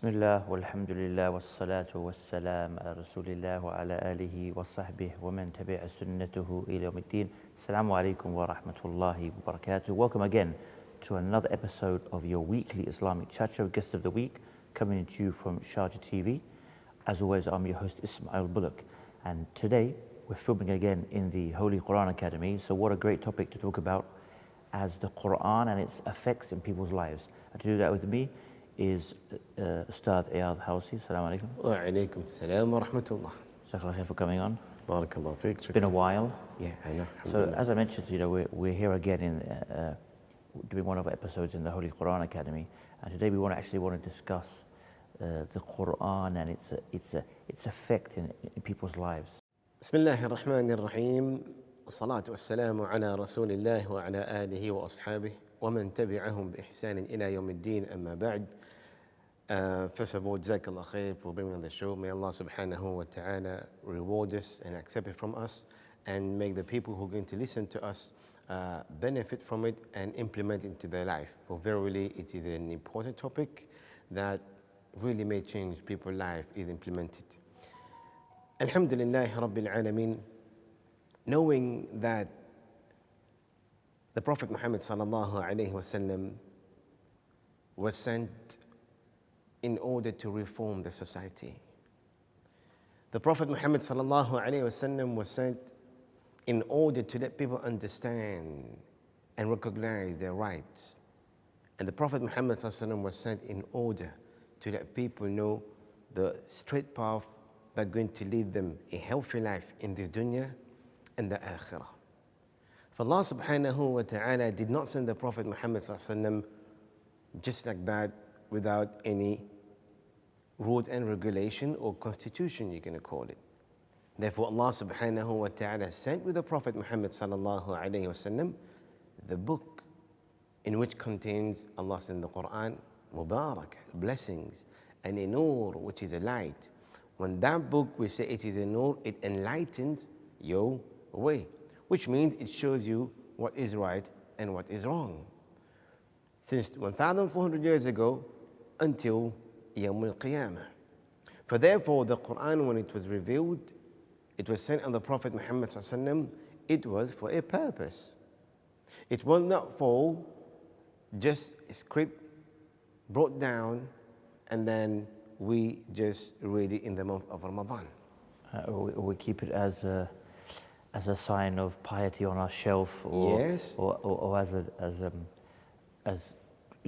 بسم الله والحمد لله والصلاة والسلام على رسول الله وعلى آله وصحبه ومن تبع سنته إلى يوم الدين. Assalamu alaikum wa rahmatullahi wa barakatuh. Welcome again to another episode of your weekly Islamic chat show, Guest of the Week, coming to you from Sharjah TV. As always, I'm your host Ismail Bullock, and today we're filming again in the Holy Quran Academy. So what a great topic to talk about as the Quran and its effects in people's lives. And to do that with me is Ustad Ayaz Housey. Assalamu alaikum. Wa alaikum salam wa rahmatullah. Jazakallah khair for coming on. Barakallah feek. It's been a while. Yeah, I know. So as I mentioned, we're here again in doing one of our episodes in the Holy Quran Academy, and today we want to discuss the Quran and its effect in people's lives. Bismillahir Rahmanir Rahim. Salatu wassalamu ala Rasulillah wa ala alihi wa ashabihi wa man tabi'ahum bi ihsan ila yawm ad-din, amma ba'd. First of all, Jazakallah khair for bringing on the show. May Allah subhanahu wa ta'ala reward us and accept it from us, and make the people who are going to listen to us benefit from it and implement it into their life. For verily, it is an important topic that really may change people's life if implemented. Alhamdulillah Rabbil Alameen. Knowing that the Prophet Muhammad sallallahu alayhi wasallam was sent in order to reform the society. The Prophet Muhammad sallallahu alayhi wasallam was sent in order to let people understand and recognize their rights. And the Prophet Muhammad sallallahu alayhi wasallam was sent in order to let people know the straight path that's going to lead them a healthy life in this dunya and the akhirah. For Allah subhanahu wa ta'ala did not send the Prophet Muhammad sallallahu alayhi wasallam just like that, without any rules and regulation or constitution, you're going to call it. Therefore, Allah subhanahu wa ta'ala sent with the Prophet Muhammad sallallahu alayhi wasallam the book in which contains, Allah said in the Quran, Mubarak, blessings, and a nur, which is a light. When that book, we say it is a nur, it enlightens your way, which means it shows you what is right and what is wrong. Since 1,400 years ago until Yawm al-Qiyamah. For therefore, the Quran, when it was revealed, it was sent on the Prophet Muhammad sallallahu alaihi wasallam, it was for a purpose. It was not for just a script brought down and then we just read it in the month of Ramadan. We keep it as a sign of piety on our shelf, or Yes. or as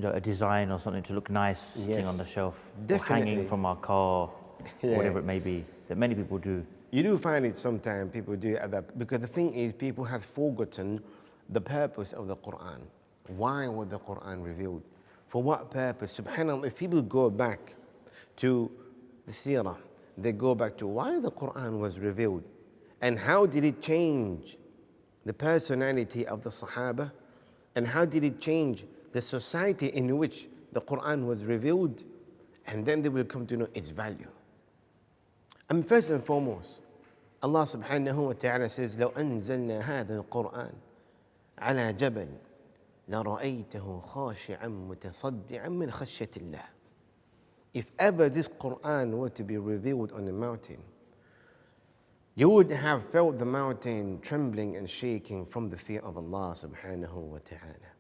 a design or something to look nice sitting Yes. on the shelf, Definitely. or hanging from our car, Yeah. or whatever it may be, that many people do. You do find it sometimes people do it at that, because the thing is, people have forgotten the purpose of the Quran. Why was the Quran revealed? For what purpose? Subhanallah, if people go back to the seerah, they go back to why the Quran was revealed and how did it change the personality of the Sahaba, and how did it change the society in which the Quran was revealed, and then they will come to know its value. And first and foremost, Allah subhanahu wa ta'ala says, لو أنزلنا هذا القرآن على جبل لرأيته خاشعا متصدعا من خشية الله. If ever this Quran were to be revealed on a mountain, you would have felt the mountain trembling and shaking from the fear of Allah subhanahu wa ta'ala.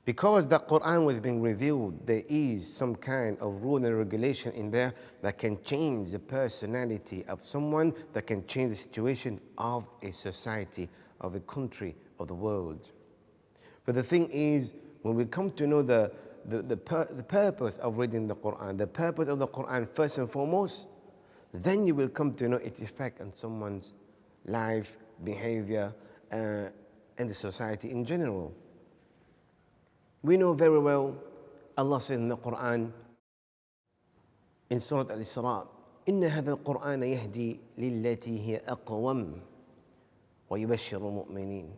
Because the Quran was being revealed, there is some kind of rule and regulation in there that can change the personality of someone, that can change the situation of a society, of a country, of the world. But the thing is, when we come to know the purpose of reading the Quran, the purpose of the Quran first and foremost, then you will come to know its effect on someone's life, behavior, and the society in general. We know very well, Allah says in the Quran, in Surah Al-Isra, إن هذا القرآن يهدي للتي هي أقوم ويبشر المؤمنين.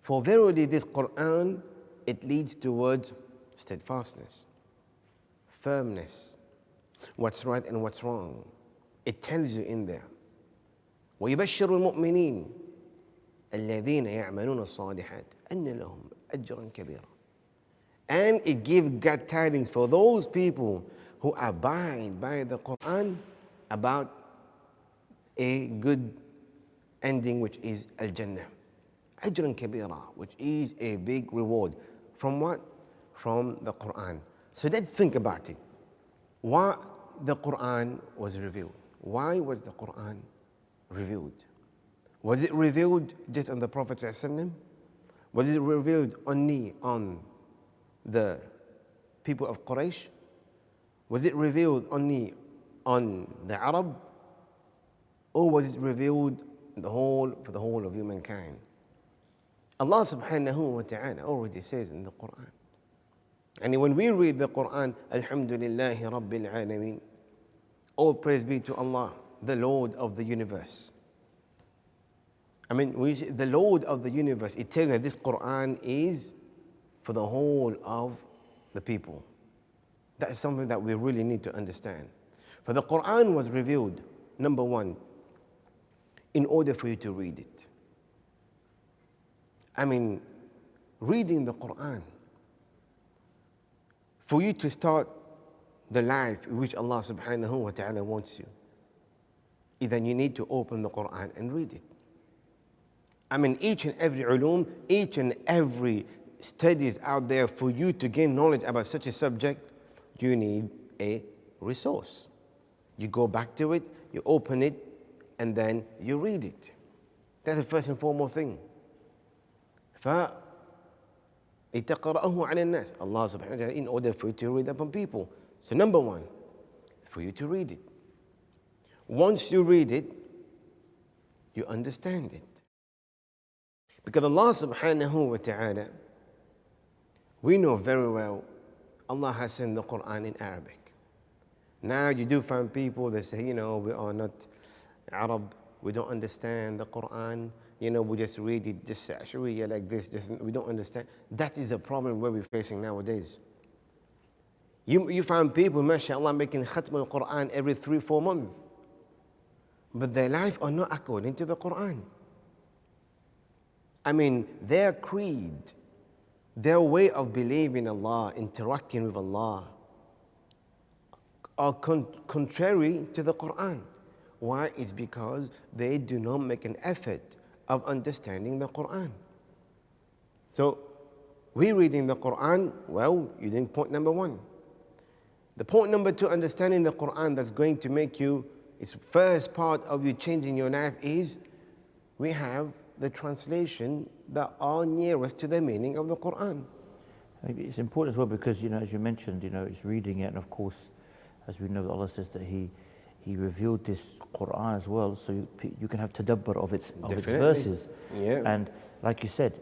For verily this Quran, it leads towards steadfastness, firmness, what's right and what's wrong. It tells you in there. ويبشر المؤمنين الذين يعملون الصالحات أن لهم أجرا كبيرا. And it gives God tidings for those people who abide by the Quran about a good ending, which is Al-Jannah. Ajran kabira, which is a big reward. From what? From the Quran. So let's think about it. Why the Quran was revealed? Why was the Quran revealed? Was it revealed just on the Prophet ﷺ? Was it revealed only on the people of Quraysh? Was it revealed only on the Arab? Or was it revealed for the whole of humankind? Allah subhanahu wa ta'ala already says in the Quran. And when we read the Quran, Alhamdulillahi Rabbil Alameen, all praise be to Allah, the Lord of the universe. I mean, when you say the Lord of the universe, it tells that this Quran is for the whole of the people. That is something that we really need to understand. For the Quran was revealed, number one, in order for you to read it. I mean, reading the Quran, for you to start the life in which Allah subhanahu wa ta'ala wants you, then you need to open the Quran and read it. I mean, each and every ulum, each and every studies out there, for you to gain knowledge about such a subject, you need a resource. You go back to it, you open it, and then you read it. That's the first and foremost thing. لِتَقْرَأَهُ عَلَى النَّاسِ. Allah subhanahu wa ta'ala, in order for you to read upon people. So number one, for you to read it. Once you read it, you understand it. Because Allah subhanahu wa ta'ala, we know very well, Allah has sent the Quran in Arabic. Now you do find people that say, we are not Arab, we don't understand the Quran, we just read it, just Shariah like this, we don't understand. That is a problem where we're facing nowadays. You find people, mashallah, making khatm al-Quran every 3-4 months. But their life are not according to the Quran. I mean, their creed, their way of believing Allah, interacting with Allah, are contrary to the Quran. Why? It's because they do not make an effort of understanding the Quran. So, we reading the Quran, well, you're doing point number one. The point number two, understanding the Quran, that's going to make you, its first part of you changing your life is, we have the translation that are nearest to the meaning of the Quran. I think it's important as well because, as you mentioned, it's reading it, and of course, as we know, Allah says that He revealed this Quran as well, so you can have tadabbur of its verses. Yeah. And like you said,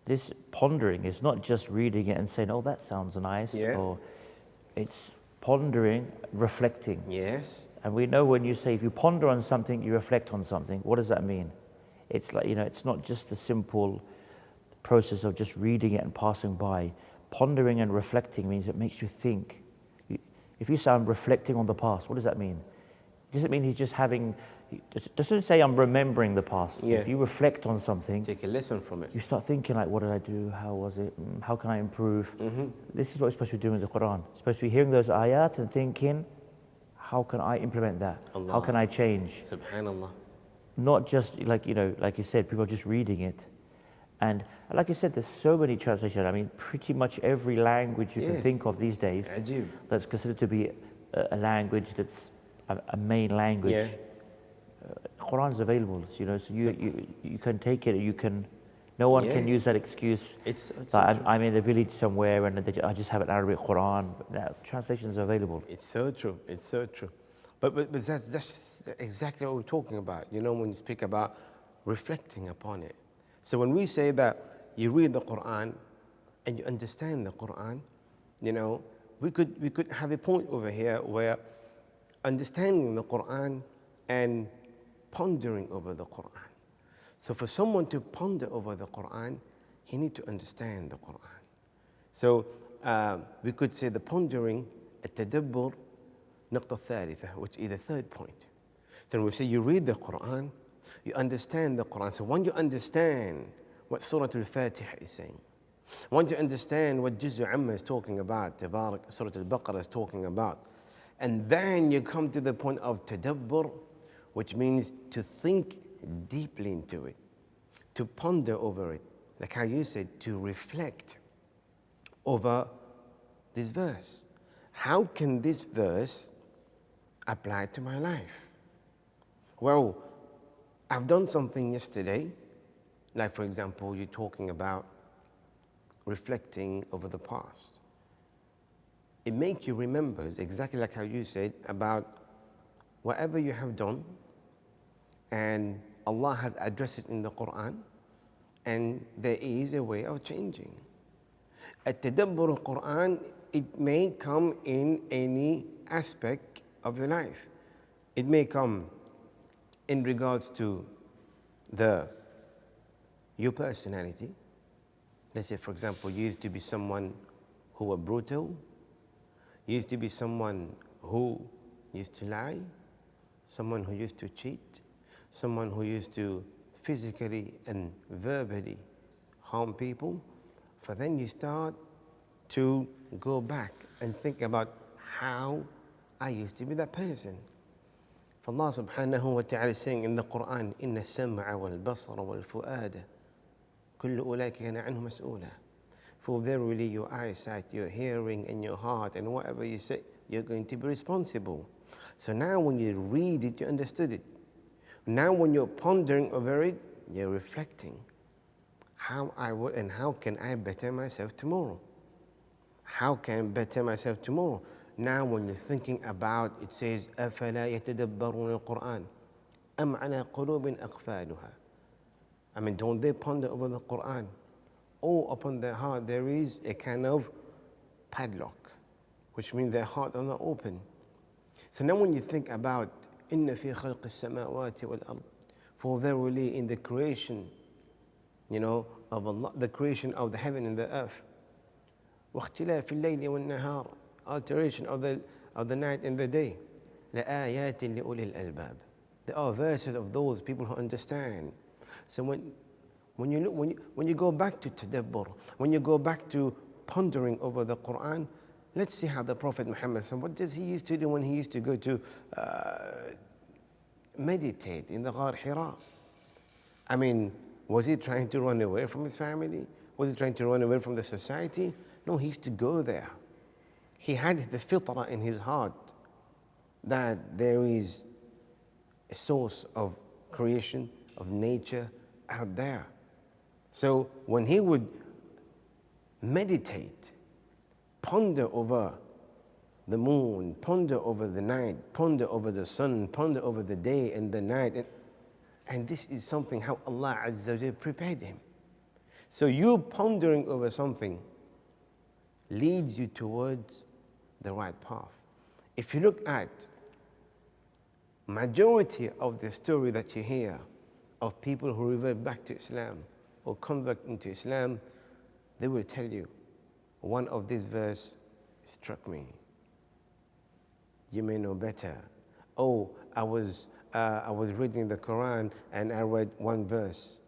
this pondering is not just reading it and saying, "Oh, that sounds nice," yeah. or it's pondering, reflecting. Yes. And we know when you say if you ponder on something, you reflect on something. What does that mean? It's like it's not just the simple process of just reading it and passing by. Pondering and reflecting means it makes you think. If you say I'm reflecting on the past, what does that mean? Does it mean he's just having? Doesn't say I'm remembering the past. Yeah. If you reflect on something, take a lesson from it. You start thinking like, what did I do? How was it? How can I improve? Mm-hmm. This is what we're supposed to be doing with the Quran. You're supposed to be hearing those ayat and thinking, how can I implement that? Allah. How can I change? Subhanallah. Not just like like you said, people are just reading it. And like you said, there's so many translations. I mean, pretty much every language you can think of these days Ajib. that's considered to be a language that's a main language. Yeah. Quran is available, so you can take it. No one can use that excuse. It's I'm in the village somewhere and I just have an Arabic Quran. No, translations are available. It's so true. It's so true. But that's exactly what we're talking about. When you speak about reflecting upon it. So when we say that you read the Quran and you understand the Quran, we could have a point over here where understanding the Quran and pondering over the Quran. So for someone to ponder over the Quran, he needs to understand the Quran. So we could say the pondering, التدبر, نقطة ثالثة, which is the third point. So when we say you read the Quran, you understand the Quran. So when you understand what Surah Al-Fatiha is saying, I want to understand what Juz'u Amma is talking about, Tabarak, Surah Al-Baqarah is talking about. And then you come to the point of tadabbur, which means to think deeply into it, to ponder over it. Like how you said, to reflect over this verse. How can this verse apply to my life? Well, I've done something yesterday, like for example, you're talking about reflecting over the past. It makes you remember, exactly like how you said, about whatever you have done, and Allah has addressed it in the Quran, and there is a way of changing. At-tadabbur al-Quran, it may come in any aspect of your life. It may come in regards to your personality. Let's say, for example, you used to be someone who were brutal, you used to be someone who used to lie, someone who used to cheat, someone who used to physically and verbally harm people. For then you start to go back and think about how I used to be that person. For Allah subhanahu wa ta'ala is saying in the Quran, إِنَّ السَّمْعَ وَالْبَصَرَ وَالْفُؤَادَ كُلُّ أُولَٰئِكَ كَانَ عَنْهُ مَسْئُولًا. For verily your eyesight, your hearing, and your heart, and whatever you say, you're going to be responsible. So now when you read it, you understood it. Now when you're pondering over it, you're reflecting. How can I better myself tomorrow? How can I better myself tomorrow? Now when you're thinking about, it says, أَفَلَا يَتَدَبَّرُونَ الْقُرْآنَ أَمْ عَلَى قُلُوبٍ أَقْفَالُهَا. I mean, don't they ponder over the Quran? Or upon their heart there is a kind of padlock, which means their heart are not open. So now when you think about إِنَّ فِي خَلْقِ السَّمَاوَاتِ وَالْأَرْضِ, for verily in the creation, of Allah, the creation of the heaven and the earth, وَاخْتِلَافِ اللَّيْلِ وَالنَّهَارِ, alteration of the night and the day, لَآيَاتٍ لِأُولِي الْأَلْبَابِ. There are verses of those people who understand. So when you go back to tadabbur, when you go back to pondering over the Quran, let's see how the Prophet Muhammad, what does he used to do when he used to go to meditate in the Ghar Hira? I mean, was he trying to run away from his family? Was he trying to run away from the society? No, he used to go there. He had the fitrah in his heart that there is a source of creation, of nature out there. So when he would meditate, ponder over the moon, ponder over the night, ponder over the sun, ponder over the day and the night, and this is something how Allah Azza wa Jalla prepared him. So you pondering over something leads you towards the right path. If you look at majority of the story that you hear of people who revert back to Islam or convert into Islam, they will tell you, one of these verses struck me. You may know better. Oh, I was reading the Quran and I read one verse,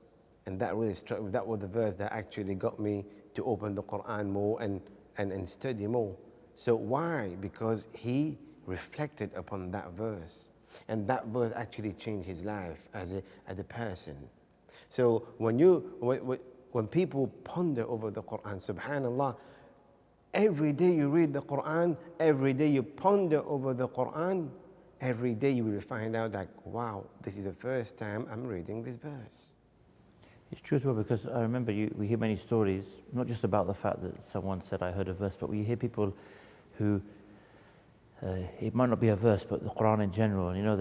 and that really struck me. That was the verse that actually got me to open the Quran more and study more. So why? Because he reflected upon that verse, and that verse actually changed his life as a person. So when people ponder over the Quran, subhanallah, every day you read the Quran, every day you ponder over the Quran, every day you will find out like, wow, this is the first time I'm reading this verse. It's true as well, because I remember we hear many stories, not just about the fact that someone said, I heard a verse, but we hear people who, it might not be a verse, but the Quran in general, and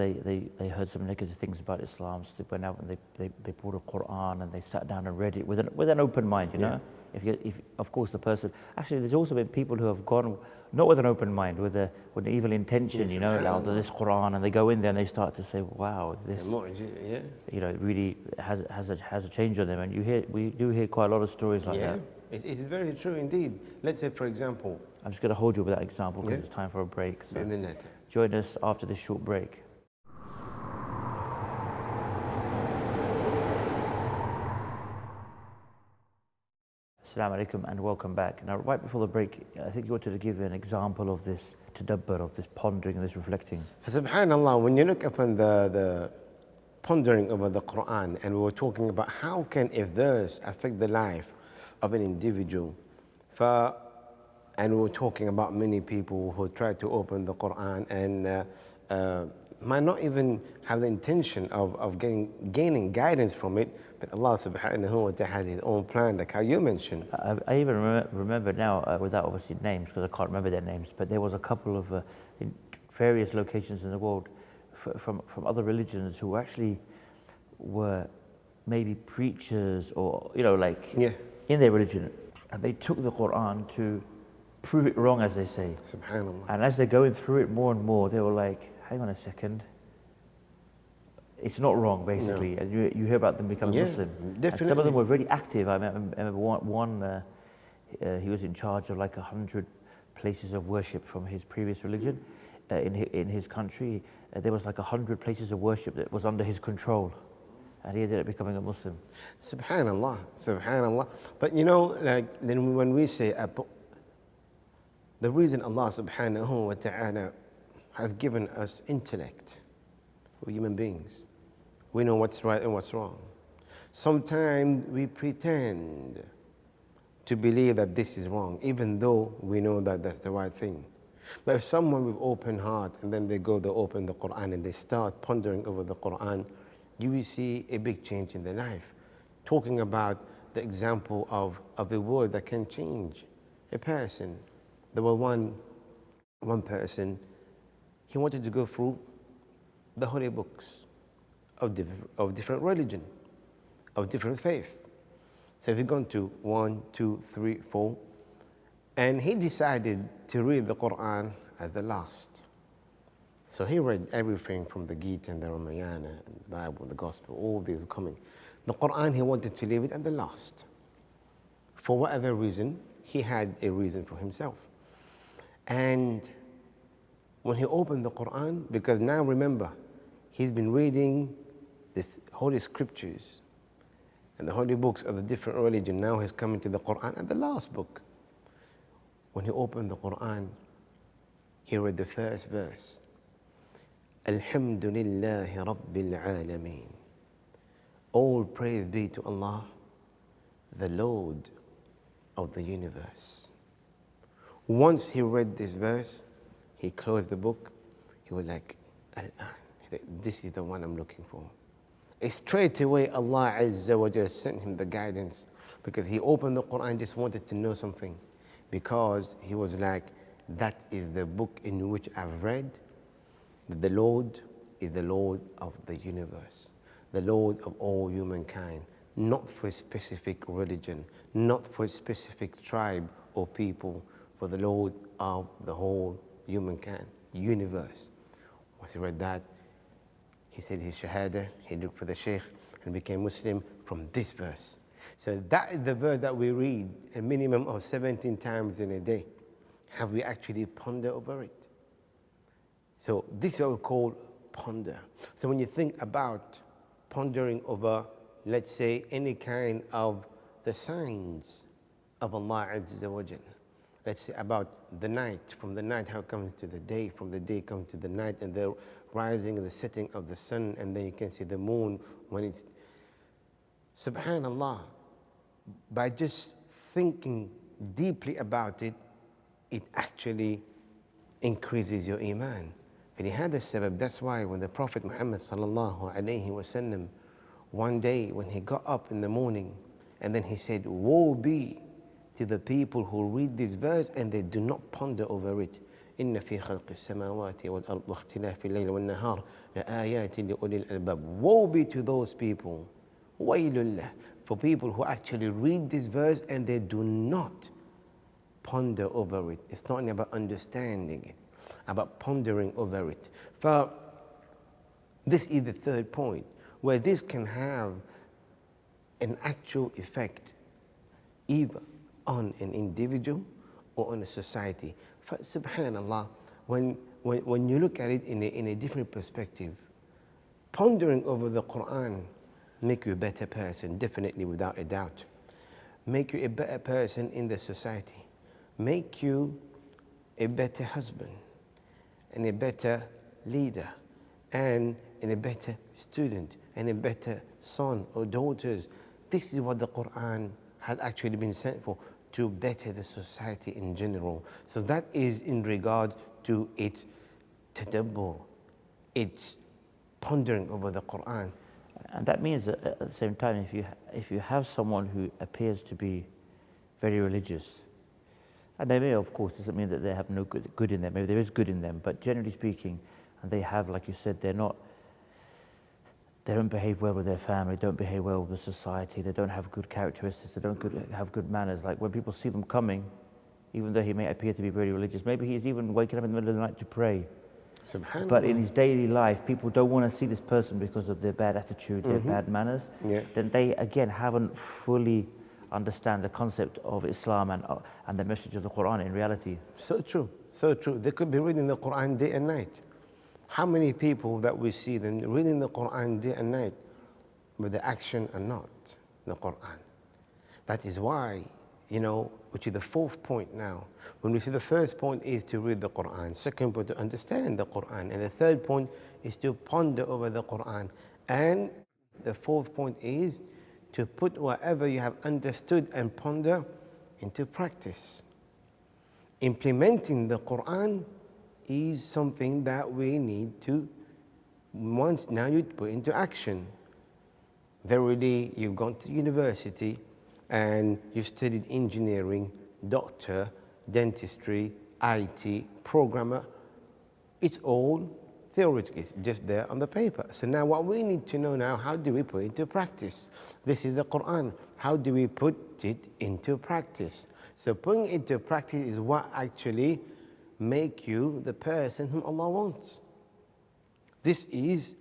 they heard some negative things about Islam, so they went out and they bought a Quran and they sat down and read it with an open mind, Yeah. If of course the person, actually there's also been people who have gone not with an open mind, with an evil intention, Yes, out of this Quran, and they go in there and they start to say, wow, this, Yeah. really has a change on them. And we do hear quite a lot of stories like that. It's very true indeed. Let's say, for example, I'm just going to hold you with that example because Yeah. it's time for a break. So in the net. join us after this short break. Assalamu alaikum and welcome back. Now, right before the break, I think you wanted to give an example of this tadabbur, of this pondering and this reflecting. Subhanallah, when you look upon the pondering over the Quran, and we were talking about how can a verse affect the life of an individual, and we were talking about many people who try to open the Quran and might not even have the intention of gaining guidance from it, but Allah subhanahu wa ta'ala has His own plan, like how you mentioned. I even remember now, without obviously names, because I can't remember their names, but there was a couple of in various locations in the world from other religions who actually were maybe preachers or, in their religion. And they took the Quran to prove it wrong, as they say. Subhanallah. And as they're going through it more and more, they were like, hang on a second. It's not wrong, basically. No. And you hear about them becoming Muslim. Definitely. And some of them were very active. I remember one he was in charge of like 100 places of worship from his previous religion. In his country, there was like 100 places of worship that was under his control. And he ended up becoming a Muslim. Subhanallah, subhanallah. But then when we say, the reason Allah subhanahu wa ta'ala has given us intellect, we're human beings. We know what's right and what's wrong. Sometimes we pretend to believe that this is wrong, even though we know that that's the right thing. But if someone with open heart, and then they open the Quran and they start pondering over the Quran, you will see a big change in their life. Talking about the example of a word that can change a person. There was one person, he wanted to go through the holy books of different religion, of different faith. So if you've gone to 1, 2, 3, 4, and he decided to read the Quran as the last. So he read everything from the Gita and the Ramayana and the Bible, the Gospel, all these were coming. The Quran, he wanted to leave it at the last. For whatever reason, he had a reason for himself. And when he opened the Quran, because now remember, he's been reading the holy scriptures and the holy books of the different religion. Now he's coming to the Quran at the last book. When he opened the Quran, he read the first verse. Alhamdulillahi Rabbil Alameen. All praise be to Allah, the Lord of the universe. Once he read this verse, he closed the book. He was like, this is the one I'm looking for. Straight away, Allah Azza wa Jalla sent him the guidance, because he opened the Quran, just wanted to know something, because he was like, that is the book in which I've read that the Lord is the Lord of the universe, the Lord of all humankind, not for a specific religion, not for a specific tribe or people, for the Lord of the whole humankind, universe. Once he read that, he said his shahada, he looked for the sheikh and became Muslim from this verse. So that is the verse that we read a minimum of 17 times in a day. Have we actually pondered over it? So this is what we call ponder. So when you think about pondering over, let's say, any kind of the signs of Allah Azza wa Jal, let's say about the night, from the night how it comes to the day, from the day comes to the night, and the rising and the setting of the sun, and then you can see the moon when it's, subhanallah, by just thinking deeply about it, it actually increases your iman. And he had a sabab. That's why when the Prophet Muhammad sallallahu alayhi wasallam, one day when he got up in the morning, and then he said, woe be to the people who read this verse and they do not ponder over it. إن في خلق السماوات والأرض واختلاف الليل والنهار لآيات لأولي الألباب. Woe be to those people, ويل له, for people who actually read this verse and they do not ponder over it. It's not about understanding it, about pondering over it. For this is the third point, where this can have an actual effect either on an individual or on a society. For subhanallah, when you look at it in a different perspective, pondering over the Quran make you a better person, definitely, without a doubt. make you a better person in the society, make you a better husband and a better leader and a better student and a better son or daughters. This is what the Quran has actually been sent for, to better the society in general. So that is in regard to its tadabbur, its pondering over the Quran. And that means that at the same time, if you have someone who appears to be very religious, and they may, of course, doesn't mean that they have no good in them. Maybe there is good in them, but generally speaking, and they have, like you said, they don't behave well with their family, don't behave well with the society, they don't have good characteristics, they don't have good manners. Like when people see them coming, even though he may appear to be very religious, maybe he's even waking up in the middle of the night to pray. Subhanallah. But in his daily life, people don't want to see this person because of their bad attitude, their bad manners. Yeah. Then they, again, haven't fully understand the concept of Islam and the message of the Quran in reality. So true, so true. They could be reading the Quran day and night. How many people that we see them reading the Quran day and night, but the action are not the Quran. That is why, which is the fourth point now. When we see the first point is to read the Quran, second point to understand the Quran, and the third point is to ponder over the Quran, and the fourth point is to put whatever you have understood and ponder into practice. Implementing the Quran is something that we need to, once now you put into action. Verily, you've gone to university and you've studied engineering, doctor, dentistry, IT, programmer. It's all theoretical, it's just there on the paper. So now what we need to know now, how do we put it into practice? This is the Quran. How do we put it into practice? So putting it into practice is what actually make you the person whom Allah wants. This is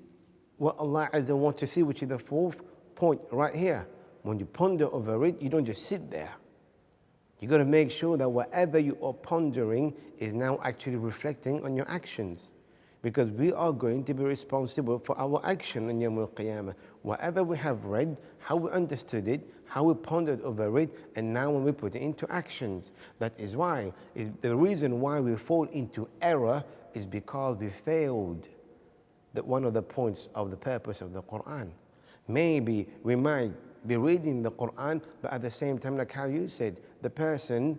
what Allah Azza wants to see, which is the fourth point right here. When you ponder over it, you don't just sit there. You got to make sure that whatever you are pondering is now actually reflecting on your actions. Because we are going to be responsible for our action in Yawm al-Qiyamah. Whatever we have read, how we understood it, how we pondered over it, and now when we put it into actions. That is why, the reason why we fall into error is because we failed one of the points of the purpose of the Quran. Maybe we might be reading the Quran, but at the same time, like how you said, the person,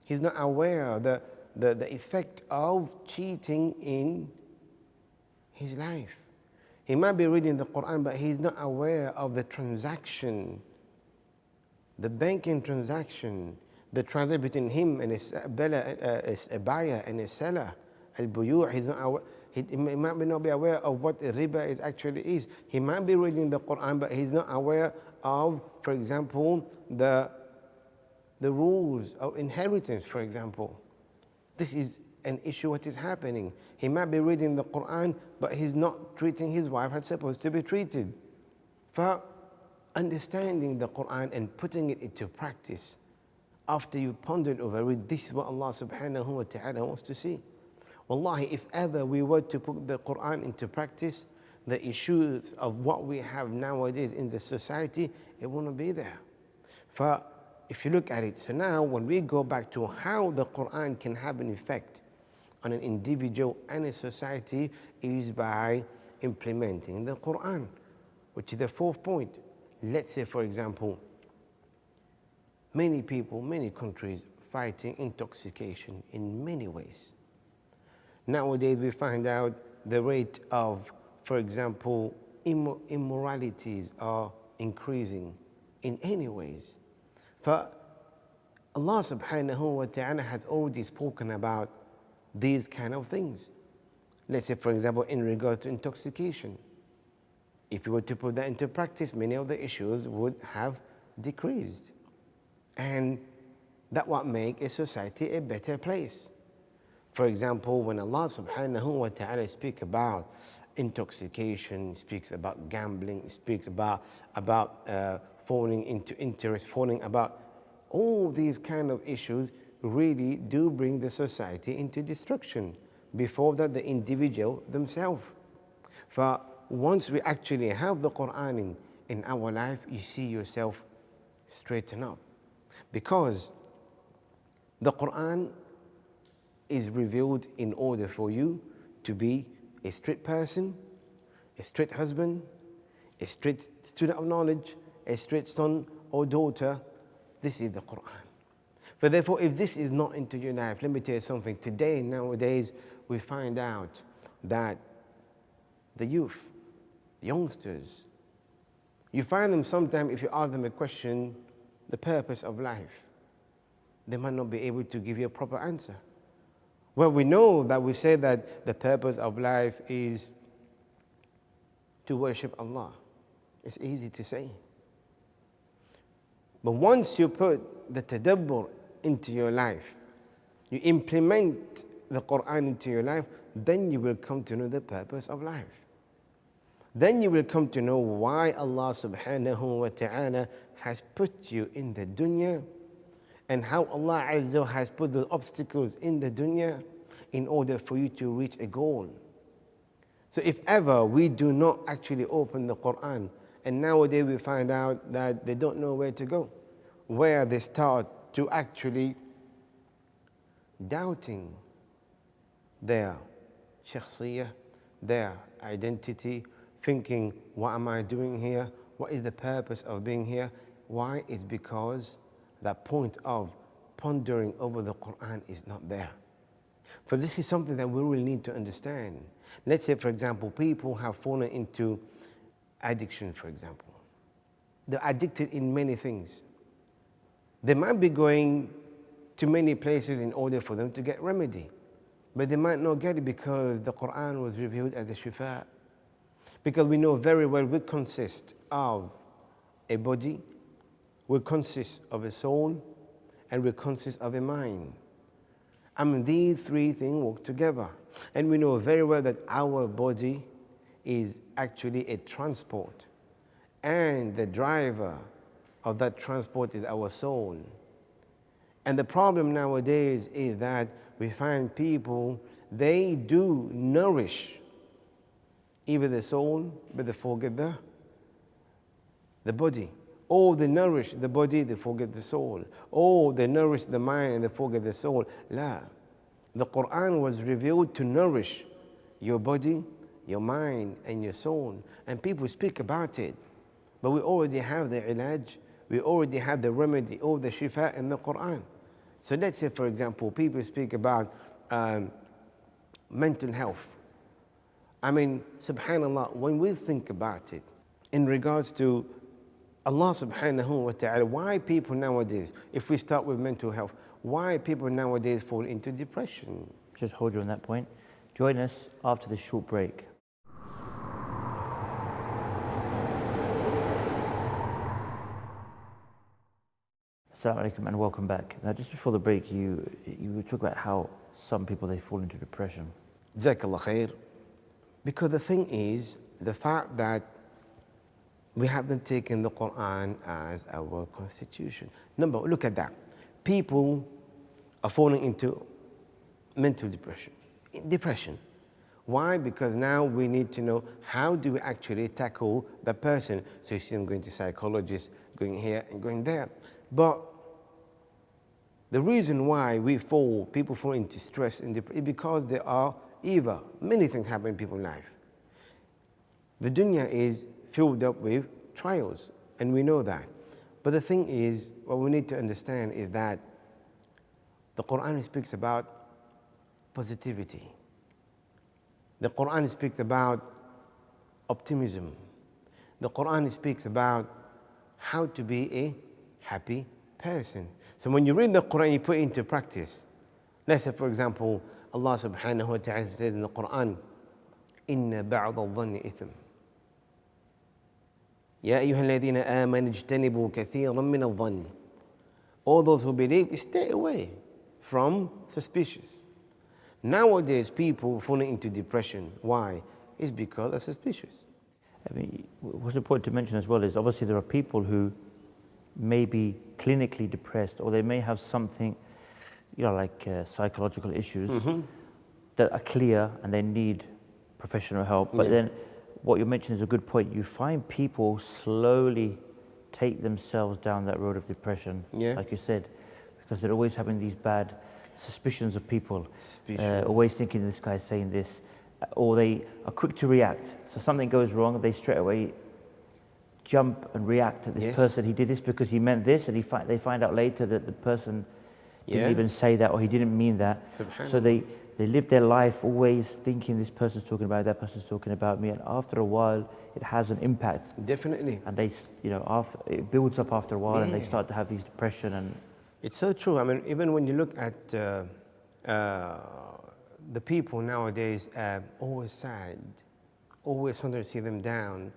he's not aware of the effect of cheating in his life. He might be reading the Quran, but he's not aware of the transaction, the banking transaction, the transaction between him and a buyer and a seller. Al-buyu', he's not aware. He might not be aware of what the riba actually is. He might be reading the Quran, but he's not aware of, for example, the rules of inheritance, for example. This is an issue what is happening. He might be reading the Quran, but he's not treating his wife as supposed to be treated. For understanding the Quran and putting it into practice, after you pondered over it, this is what Allah subhanahu wa ta'ala wants to see. Wallahi, if ever we were to put the Quran into practice, the issues of what we have nowadays in the society, it won't be there. For if you look at it, so now when we go back to how the Quran can have an effect on an individual and a society, is by implementing the Quran, which is the fourth point. Let's say, for example, many people, many countries fighting intoxication in many ways. Nowadays we find out the rate of, for example, immoralities are increasing in any ways. For Allah subhanahu wa ta'ala has already spoken about these kind of things. Let's say, for example, in regards to intoxication. If you were to put that into practice, many of the issues would have decreased. And that would make a society a better place. For example, when Allah subhanahu wa ta'ala speaks about intoxication, speaks about gambling, speaks about falling into interest, falling about all these kind of issues, really do bring the society into destruction. Before that, the individual themselves. For once we actually have the Quran in our life, you see yourself straighten up. Because the Quran is revealed in order for you to be a straight person, a straight husband, a straight student of knowledge, a straight son or daughter. This is the Quran. But therefore, if this is not into your life, let me tell you something. Today, nowadays, we find out that the youth, the youngsters, you find them sometimes, if you ask them a question, the purpose of life, they might not be able to give you a proper answer. Well, we know that we say that the purpose of life is to worship Allah. It's easy to say. But once you put the tadabbur into your life, you implement the Quran into your life, then you will come to know the purpose of life. Then you will come to know why Allah subhanahu wa ta'ala has put you in the dunya, and how Allah Azza has put the obstacles in the dunya in order for you to reach a goal. So if ever we do not actually open the Quran, and nowadays we find out that they don't know where to go, where they start to actually doubting their shakhsiyah, their identity, thinking, what am I doing here? What is the purpose of being here? Why? It's because that point of pondering over the Quran is not there. For this is something that we will need to understand. Let's say, for example, people have fallen into addiction, for example. They're addicted in many things. They might be going to many places in order for them to get remedy, but they might not get it because the Quran was revealed as a shifa. Because we know very well we consist of a body, we consist of a soul, and we consist of a mind. I mean, these three things work together. And we know very well that our body is actually a transport, and the driver of that transport is our soul. And the problem nowadays is that we find people, they do nourish even the soul, but they forget the body. Or they nourish the body, they forget the soul. Or they nourish the mind and they forget the soul. La. The Quran was revealed to nourish your body, your mind, and your soul. And people speak about it. But we already have the ilaj, we already have the remedy, or the shifa in the Quran. So let's say, for example, people speak about mental health. I mean, subhanAllah, when we think about it, in regards to Allah subhanahu wa ta'ala, why people nowadays, if we start with mental health, why people nowadays fall into depression? Just hold you on that point. Join us after this short break. Assalamu alaikum and welcome back. Now, just before the break, you talk about how some people, they fall into depression. Jazakallah khair. Because the thing is, the fact that we haven't taken the Quran as our constitution. Number, look at that. People are falling into mental depression. Why? Because now we need to know how do we actually tackle the person. So you see them going to psychologists, going here and going there. But the reason why people fall into stress and depression is because there are either many things happen in people's life. The dunya is filled up with trials, and we know that. But the thing is, what we need to understand is that the Quran speaks about positivity. The Quran speaks about optimism. The Quran speaks about how to be a happy person. So when you read the Quran, you put it into practice. Let's say, for example, Allah subhanahu wa ta'ala says in the Quran, إِنَّ بَعْضَ الظَّنِّ إِثْمٍ يَا أَيُّهَا الَّذِينَ آمَنُوا اجْتَنِبُوا كَثِيرًا مِنَ الظَّنِّ. All those who believe, stay away from suspicious. Nowadays, people falling into depression. Why? It's because they're suspicious. I mean, what's important to mention as well is obviously there are people who may be clinically depressed, or they may have something, like psychological issues that are clear and they need professional help. But then what you mentioned is a good point. You find people slowly take themselves down that road of depression, Yeah. like you said, because they're always having these bad suspicions of people, Suspicion. always thinking this guy's saying this, or they are quick to react. So something goes wrong, they straight away jump and react to this Yes. person. He did this because he meant this, and they find out later that the person didn't Yeah. even say that, or he didn't mean that. Subhanallah. So they live their life always thinking this person's talking about, that person's talking about me, and after a while, it has an impact. Definitely. And they, it builds up after a while, and they Yeah. start to have these depression and. It's so true. I mean, even when you look at the people nowadays, always sad, always sometimes see them down.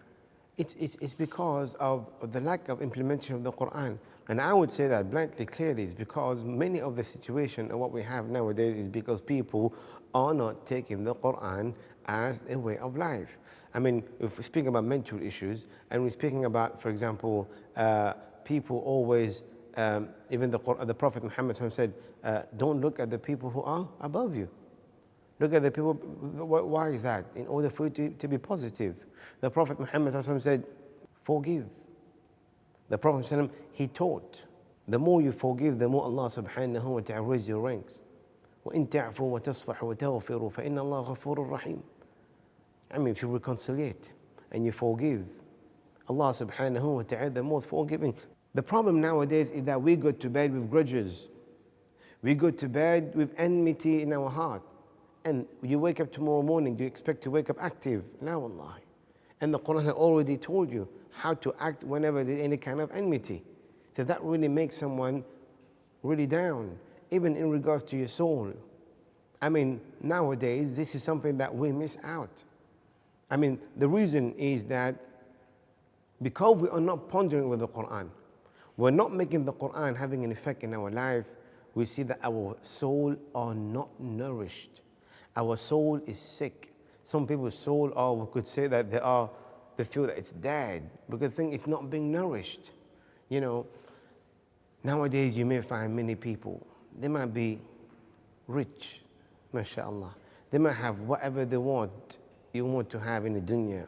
It's because of the lack of implementation of the Quran. And I would say that bluntly, clearly, is because many of the situation and what we have nowadays is because people are not taking the Quran as a way of life. I mean, if we're speaking about mental issues, and we're speaking about, for example, people always, even the Prophet Muhammad said, don't look at the people who are above you. Look at the people. Why is that? In order for you to be positive. The Prophet Muhammad said, forgive. The Prophet he taught, the more you forgive, the more Allah subhanahu wa ta'ala raises your ranks. وَإِن تَعْفُوا وَتَصْفَحُوا وَتَغْفِرُوا فَإِنَّ اللَّهَ غَفُورٌ رَحِيمٌ. I mean, if you reconciliate and you forgive, Allah subhanahu wa ta'ala the most forgiving. The problem nowadays is that we go to bed with grudges. We go to bed with enmity in our heart. And you wake up tomorrow morning, do you expect to wake up active? La wallahi. And the Quran had already told you how to act whenever there's any kind of enmity. So that really makes someone really down, even in regards to your soul. I mean, nowadays, this is something that we miss out. I mean, the reason is that because we are not pondering with the Quran, we're not making the Quran having an effect in our life, we see that our soul are not nourished. Our soul is sick. Some people's soul are, we could say that they feel that it's dead because they think it's not being nourished. You know, nowadays you may find many people, they might be rich, mashallah. They might have whatever you want to have in the dunya.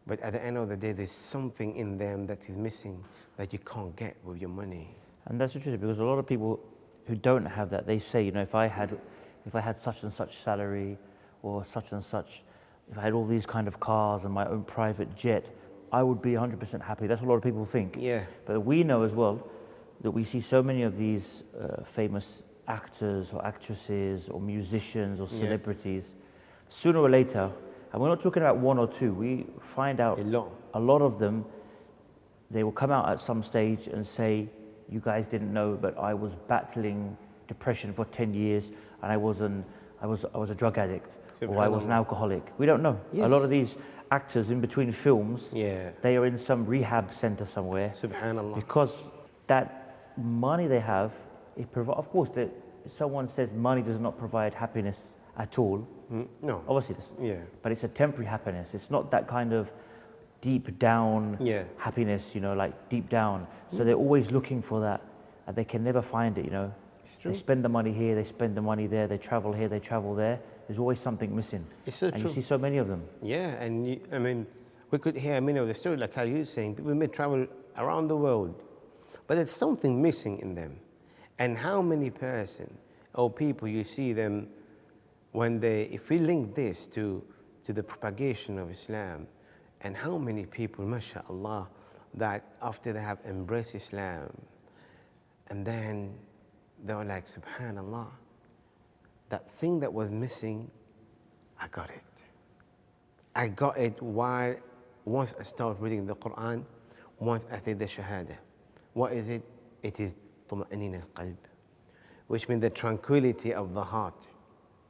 But at the end of the day, there's something in them that is missing that you can't get with your money. And that's interesting because a lot of people who don't have that, they say, if I had such and such salary or such and such, if I had all these kind of cars and my own private jet, I would be 100% happy. That's what a lot of people think. Yeah. But we know as well that we see so many of these famous actors or actresses or musicians or celebrities, sooner or later, and we're not talking about one or two, we find out a lot of them, they will come out at some stage and say, you guys didn't know, but I was battling depression for 10 years and I was a drug addict or I was an alcoholic. We don't know. Yes. A lot of these actors in between films, Yeah. they are in some rehab center somewhere. Subhanallah. Because that money they have, of course, someone says money does not provide happiness at all. No. Obviously it doesn't. Yeah. But it's a temporary happiness. It's not that kind of deep down happiness, like deep down. So they're always looking for that and they can never find it, It's true. They spend the money here, they spend the money there, they travel here, they travel there. There's always something missing. It's so and true. you see so many of them. Yeah, and I mean, we could hear many of the stories, like how you're saying, people may travel around the world, but there's something missing in them. And how many person or people you see them if we link this to the propagation of Islam, and how many people, mashallah, that after they have embraced Islam, and then they were like, subhanallah, that thing that was missing, I got it. I got it once I start reading the Quran, once I take the Shahada. What is it? It is طمأنينة القلب, which means the tranquility of the heart.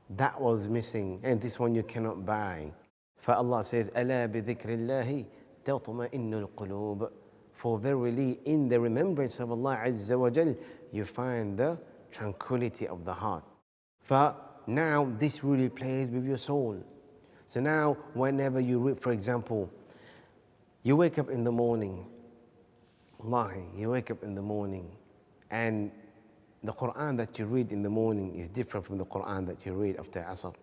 That was missing, and this one you cannot buy. For Allah says, ألا بذكر الله تطمئن القلوب. For verily, in the remembrance of Allah Azza wa Jal, you find the tranquility of the heart. For now, this really plays with your soul. So now, whenever you read, for example, you wake up in the morning, wallahi, you wake up in the morning, and the Quran that you read in the morning is different from the Quran that you read after Asr.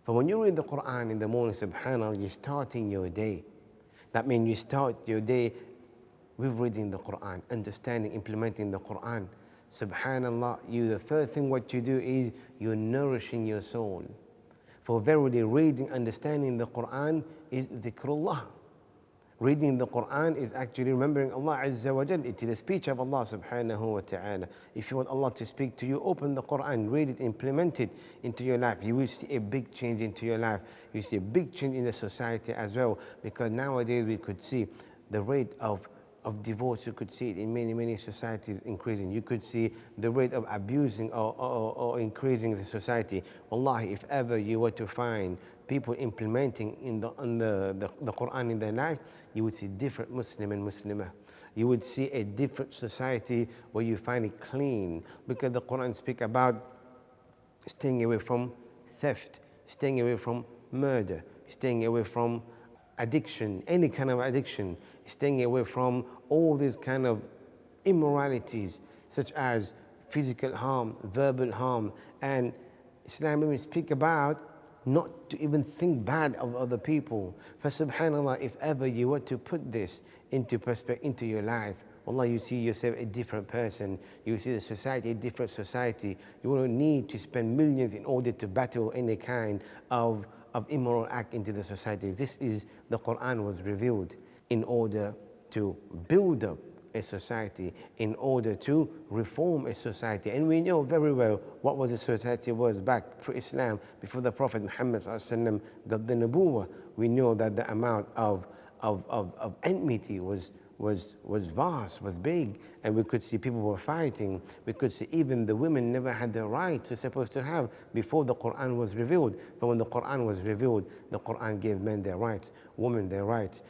But when you read the Quran in the morning, subhanAllah, you're starting your day. That means you start your day with reading the Quran, understanding, implementing the Quran. Subhanallah, the first thing what you do is you're nourishing your soul. For verily reading, understanding the Quran is dhikrullah. Reading the Quran is actually remembering Allah Azza wa Jal. It is the speech of Allah subhanahu wa ta'ala. If you want Allah to speak to you, open the Quran, read it, implement it into your life. You will see a big change into your life. You see a big change in the society as well. Because nowadays we could see the rate of divorce, you could see it in many societies increasing. You could see the rate of abusing or increasing in the society. Wallahi, if ever you were to find people implementing the Quran in their life, you would see different Muslim and Muslimah. You would see a different society where you find it clean, because the Quran speaks about staying away from theft, staying away from murder, staying away from addiction, any kind of addiction, staying away from all these kind of immoralities, such as physical harm, verbal harm. And Islam even speak about not to even think bad of other people. For subhanallah, if ever you were to put this into perspective, into your life, wallah, you see yourself a different person. You see the society a different society. You won't need to spend millions in order to battle any kind of immoral act into the society. This is, the Quran was revealed in order to build up a society, in order to reform a society. And we know very well what was the society was back pre-Islam, before the Prophet Muhammad ﷺ got the Nubuwwah. We know that the amount of enmity was vast, was big, and we could see people were fighting. We could see even the women never had the rights they're supposed to have before the Quran was revealed. But when the Quran was revealed, the Quran gave men their rights, women their rights,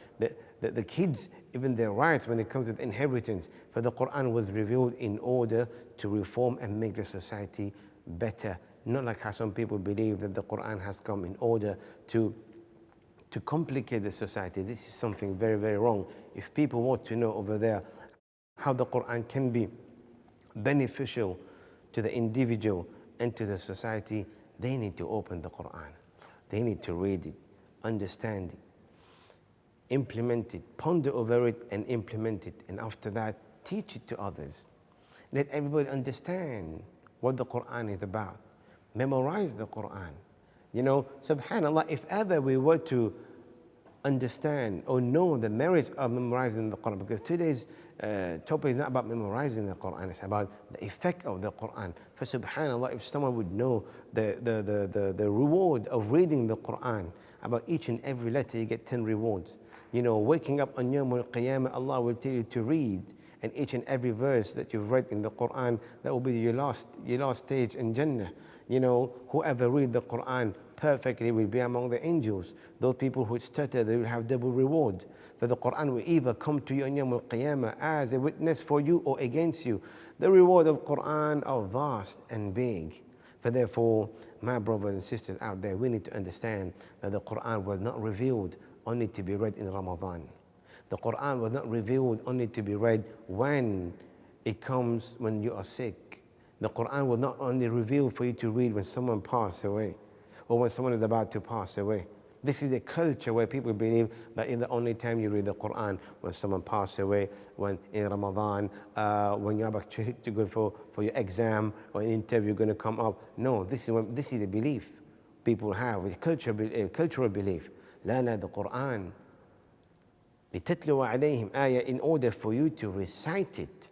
the kids even their rights when it comes to the inheritance. For the Quran was revealed in order to reform and make the society better. Not like how some people believe that the Quran has come in order to complicate the society. This is something very wrong. If people want to know over there how the Quran can be beneficial to the individual and to the society, they need to open the Quran. They need to read it, understand it, implement it, ponder over it and implement it. And after that, teach it to others. Let everybody understand what the Quran is about. Memorize the Quran. You know, subhanAllah, if ever we were to understand or know the merits of memorizing the Quran, because today's topic is not about memorizing the Quran, it's about the effect of the Quran. For subhanAllah, if someone would know the reward of reading the Quran, about each and every letter you get 10 rewards. You know, waking up on Yawm al-Qiyamah, Allah will tell you to read, and each and every verse that you've read in the Quran, that will be your last stage in Jannah. You know, whoever read the Quran perfectly will be among the angels. Those people who stutter, they will have double reward. For the Quran will either come to you on Yawm al-Qiyamah as a witness for you or against you. The reward of Quran are vast and big. For therefore, my brothers and sisters out there, we need to understand that the Quran was not revealed only to be read in Ramadan. The Quran was not revealed only to be read when it comes when you are sick. The Quran was not only revealed for you to read when someone passed away or when someone is about to pass away. This is a culture where people believe that is the only time you read the Quran, when someone passes away, when in Ramadan, when you're about to go for your exam or an interview going to come up. No, this is a belief people have, a cultural belief. لا, the Quran, لِتَتْلُوَ عَلَيْهِمْ آيَةً, in order for you to recite it.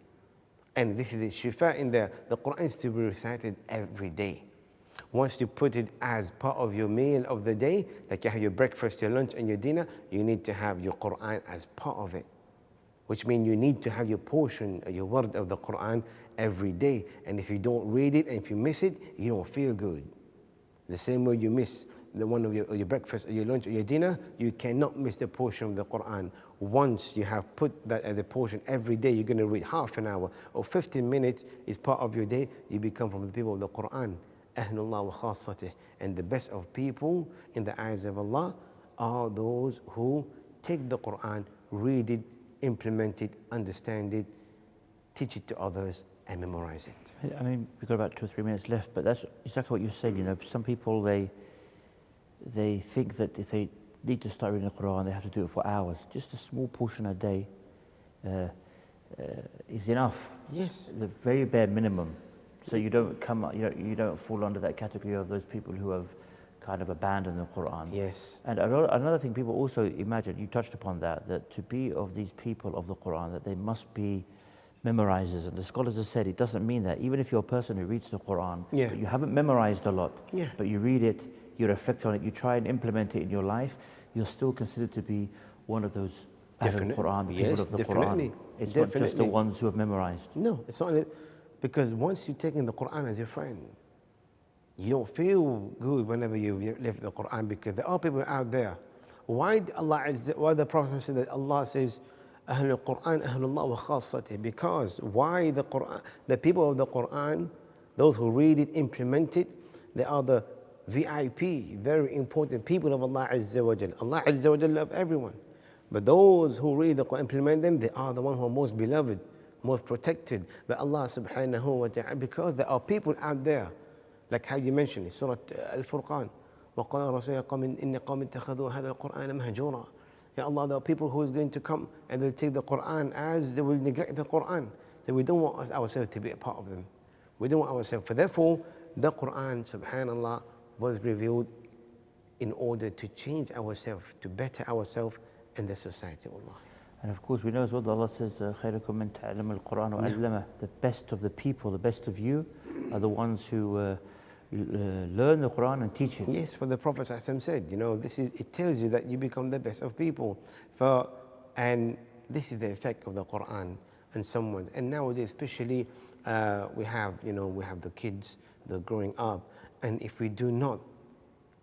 And this is the shifa in there. The Quran is to be recited every day. Once you put it as part of your meal of the day, like you have your breakfast, your lunch, and your dinner, you need to have your Quran as part of it. Which means you need to have your portion, your word of the Quran every day. And if you don't read it and if you miss it, you don't feel good. The same way you miss the one of your breakfast or your lunch or your dinner, you cannot miss the portion of the Quran. Once you have put that as a portion every day, you're going to read half an hour or 15 minutes is part of your day, you become from the people of the Quran. Ahlullah wa khasatih. And the best of people in the eyes of Allah are those who take the Quran, read it, implement it, understand it, teach it to others, and memorize it. I mean, we've got about 2 or 3 minutes left, but that's exactly what you said. You know, some people, they think that if they need to start reading the Quran, they have to do it for hours. Just a small portion a day is enough. Yes. The very bare minimum. So you don't come, you don't fall under that category of those people who have kind of abandoned the Quran. Yes. And another thing people also imagine, you touched upon that to be of these people of the Quran, that they must be memorizers. And the scholars have said it doesn't mean that. Even if you're a person who reads the Quran, Yeah. but you haven't memorized a lot, Yeah. but you read it, you reflect on it, you try and implement it in your life, you're still considered to be one of those Ahlul Quran, the people of the definitely. Quran. It's not just the Definitely. ones who have memorized. No, it's not. Because once you've taken the Quran as your friend, you don't feel good whenever you live the Quran, because there are people out there. Why the Prophet said that Allah says, Ahlul Quran, Ahlullah wa khassatih? Because why the Quran, the people of the Quran, those who read it, implement it, they are the VIP, very important people of Allah Azza wa Jal. Allah Azza wa Jal loves everyone. But those who read the Quran, implement them, they are the ones who are most beloved, most protected by Allah subhanahu wa ta'ala, because there are people out there, like how you mentioned, Surah Al-Furqan, وَقَالَ رَسُولُ قَوْمٍ إِنَّ قَوْمٍ اتَّخَذُوا هَذَا الْقُرْآنَ مَهْجُورًا. Ya Allah, there are people who is going to come and they'll take the Quran as they will neglect the Quran. So we don't want ourselves to be a part of them. We don't want ourselves. For therefore, the Quran, subhanallah, was revealed in order to change ourselves, to better ourselves in the society of Allah. And of course, we know as well that Allah says, خَيْرُكُم مَّن تَعَلَّمَ الْقُرْآنَ وَعَلَّمَهُ. The best of the people, the best of you, are the ones who learn the Quran and teach it. Yes, what the Prophet said, it tells you that you become the best of people. And this is the effect of the Quran and someone. And nowadays, especially, we have the kids, they're growing up. And if we do not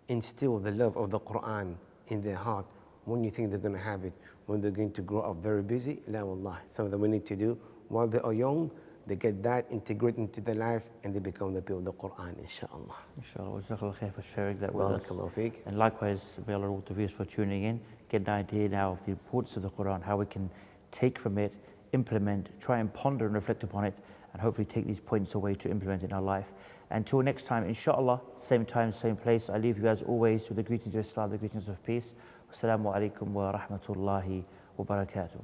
instill the love of the Quran in their heart, when you think they're going to have it, when they're going to grow up very busy, la wallah. Something we need to do while they are young, they get that integrated into their life and they become the people of the Quran, inshallah. Inshallah. Jazakallah khair for sharing that with us. Barakallahu feek. And likewise, may Allah all the viewers for tuning in, get an idea now of the importance of the Quran, how we can take from it, implement, try and ponder and reflect upon it, and hopefully take these points away to implement in our life. Until next time, inshallah, same time, same place, I leave you as always with the greetings of Islam, the greetings of peace. Assalamu alaikum wa rahmatullahi wa barakatuh.